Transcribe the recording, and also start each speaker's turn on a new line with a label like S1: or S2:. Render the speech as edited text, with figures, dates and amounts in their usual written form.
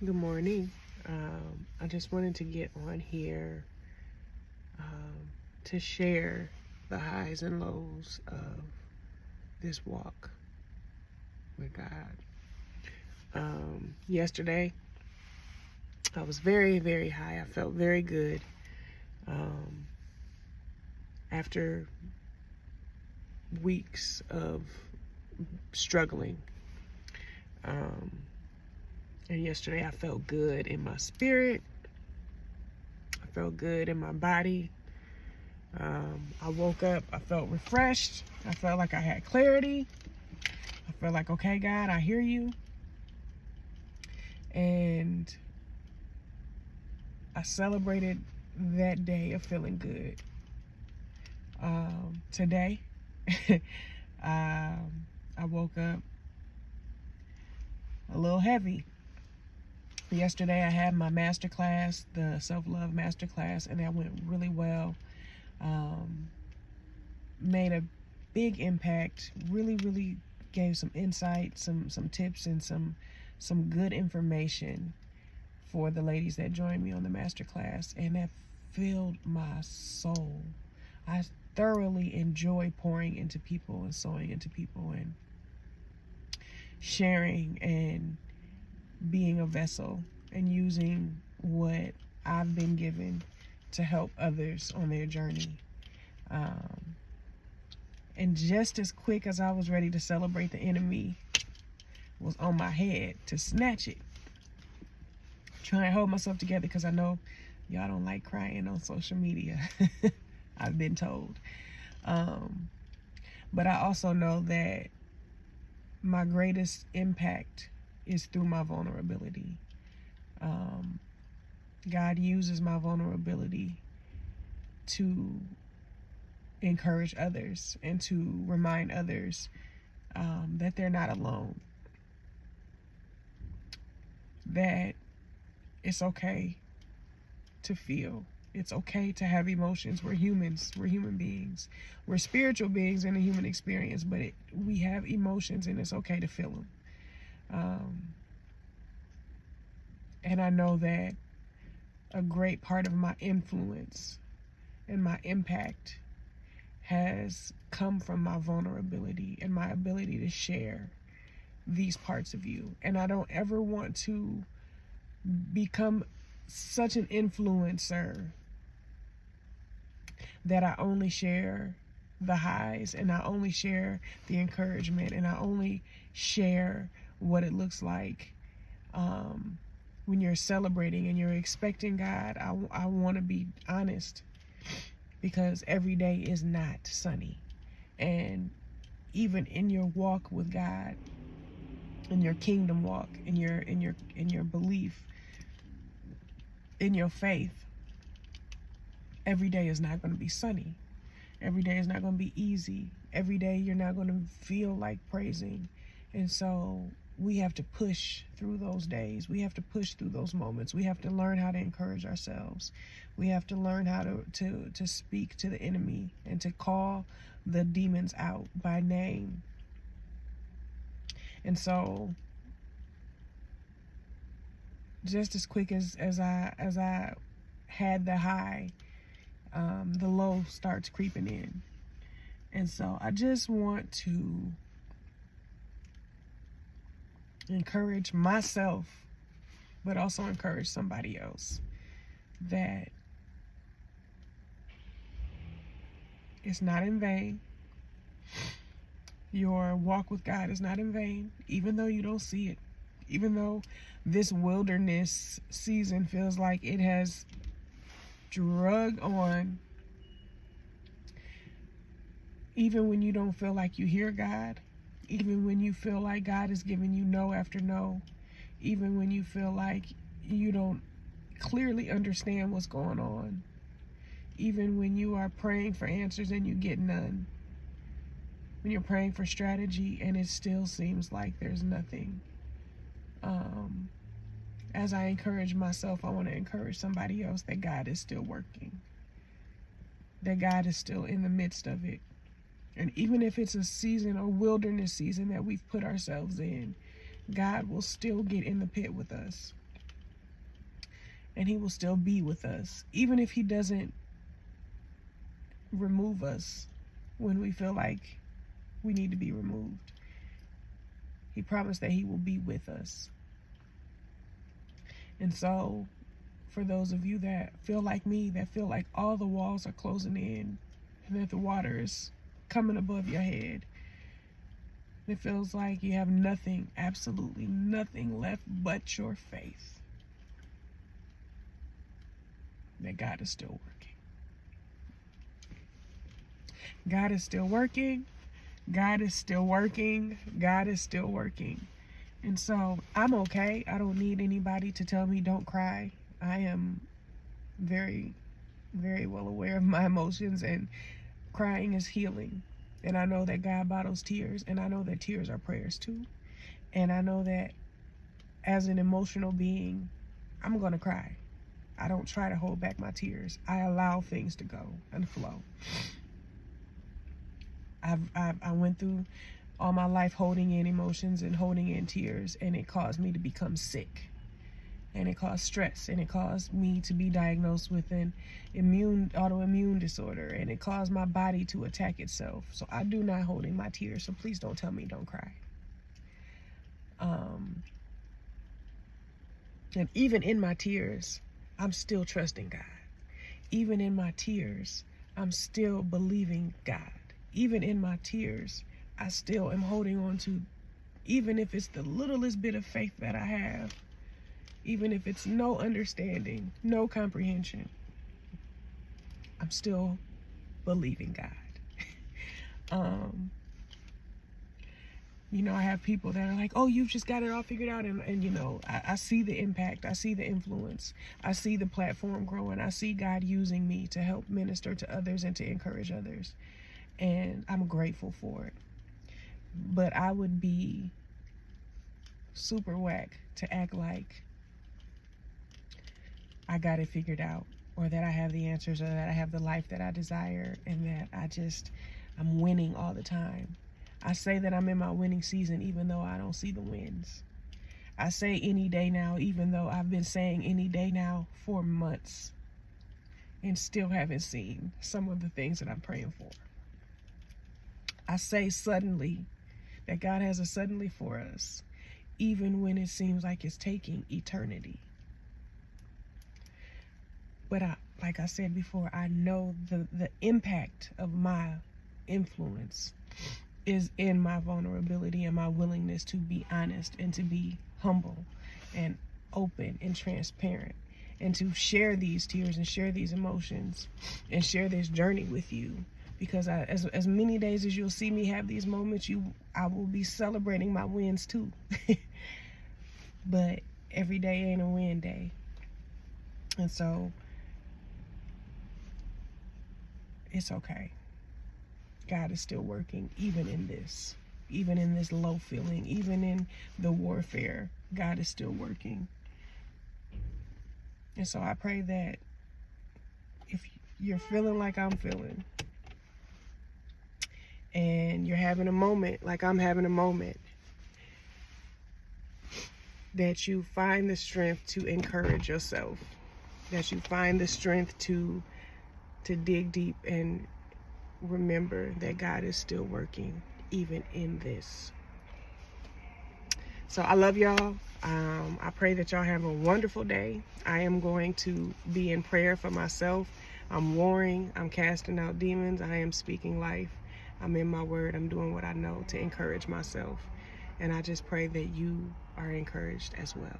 S1: Good morning. I just wanted to get on here to share the highs and lows of this walk with God. Yesterday, I was very, very high. I felt very good after weeks of struggling. And yesterday, I felt good in my spirit. I felt good in my body. I woke up, I felt refreshed. I felt like I had clarity. I felt like, okay, God, I hear you. And I celebrated that day of feeling good. Today, I woke up a little heavy. Yesterday, I had my master class, the self-love master class, and that went really well. Made a big impact, really gave some insight, some tips, and some good information for the ladies that joined me on the master class, and that filled my soul. I thoroughly enjoy pouring into people and sewing into people and sharing and being a vessel and using what I've been given to help others on their journey. And just as quick as I was ready to celebrate, the enemy was on my head to snatch it. Trying to hold myself together because I know y'all don't like crying on social media. I've been told. But I also know that my greatest impact is through my vulnerability. God uses my vulnerability to encourage others and to remind others that they're not alone. That it's okay to feel. It's okay to have emotions. We're humans. We're human beings. We're spiritual beings in a human experience, but we have emotions, and it's okay to feel them. And I know that a great part of my influence and my impact has come from my vulnerability and my ability to share these parts of you. And I don't ever want to become such an influencer that I only share the highs and I only share the encouragement and I only share what it looks like when you're celebrating and you're expecting God. I want to be honest, because every day is not sunny. And even in your walk with God, in your kingdom walk, in your belief, in your faith, every day is not going to be sunny. Every day is not going to be easy. Every day you're not going to feel like praising. And so we have to push through those days. We have to push through those moments. We have to learn how to encourage ourselves. We have to learn how to speak to the enemy and to call the demons out by name. And so just as quick as I had the high, the low starts creeping in. And so I just want to encourage myself, but also encourage somebody else, that it's not in vain. Your walk with God is not in vain, even though you don't see it. Even though this wilderness season feels like it has drug on, even when you don't feel like you hear God, even when you feel like God is giving you no after no, even when you feel like you don't clearly understand what's going on, even when you are praying for answers and you get none, when you're praying for strategy and it still seems like there's nothing. As I encourage myself, I want to encourage somebody else that God is still working, that God is still in the midst of it. And even if it's a season, a wilderness season that we've put ourselves in, God will still get in the pit with us. and he will still be with us, even if he doesn't remove us when we feel like we need to be removed. He promised that he will be with us. And so, for those of you that feel like me, that feel like all the walls are closing in, and that the water is coming above your head, it feels like you have nothing, absolutely nothing left but your faith, that God is still working. God is still working. God is still working. God is still working. And so I'm okay. I don't need anybody to tell me don't cry. I am very, very well aware of my emotions, and crying is healing. And I know that God bottles tears, and I know that tears are prayers too. And I know that as an emotional being, I'm going to cry. I don't try to hold back my tears. I allow things to go and flow. I went through all my life holding in emotions and holding in tears, and it caused me to become sick, and it caused stress, and it caused me to be diagnosed with an autoimmune disorder, and it caused my body to attack itself. So I do not hold in my tears, so please don't tell me don't cry. And even in my tears, I'm still trusting God. Even in my tears, I'm still believing God. Even in my tears, I still am holding on to, even if it's the littlest bit of faith that I have, even if it's no understanding, no comprehension, I'm still believing God. You know, I have people that are like, oh, you've just got it all figured out. And you know, I see the impact. I see the influence. I see the platform growing. I see God using me to help minister to others and to encourage others. And I'm grateful for it. But I would be super whack to act like I got it figured out, or that I have the answers, or that I have the life that I desire, and that I'm winning all the time. I say that I'm in my winning season even though I don't see the wins. I say any day now even though I've been saying any day now for months and still haven't seen some of the things that I'm praying for. I say suddenly, that God has a suddenly for us, even when it seems like it's taking eternity. But like I said before, I know the impact of my influence is in my vulnerability and my willingness to be honest and to be humble and open and transparent, and to share these tears and share these emotions and share this journey with you. Because as many days as you'll see me have these moments, I will be celebrating my wins too. But every day ain't a win day. And so it's okay. God is still working, even in this low feeling, even in the warfare. God is still working. And so I pray that if you're feeling like I'm feeling, and you're having a moment like I'm having a moment, that you find the strength to encourage yourself, that you find the strength to dig deep and remember that God is still working even in this. So I love y'all. I pray that y'all have a wonderful day. I am going to be in prayer for myself. I'm warring. I'm casting out demons. I am speaking life. I'm in my word. I'm doing what I know to encourage myself. And I just pray that you are encouraged as well.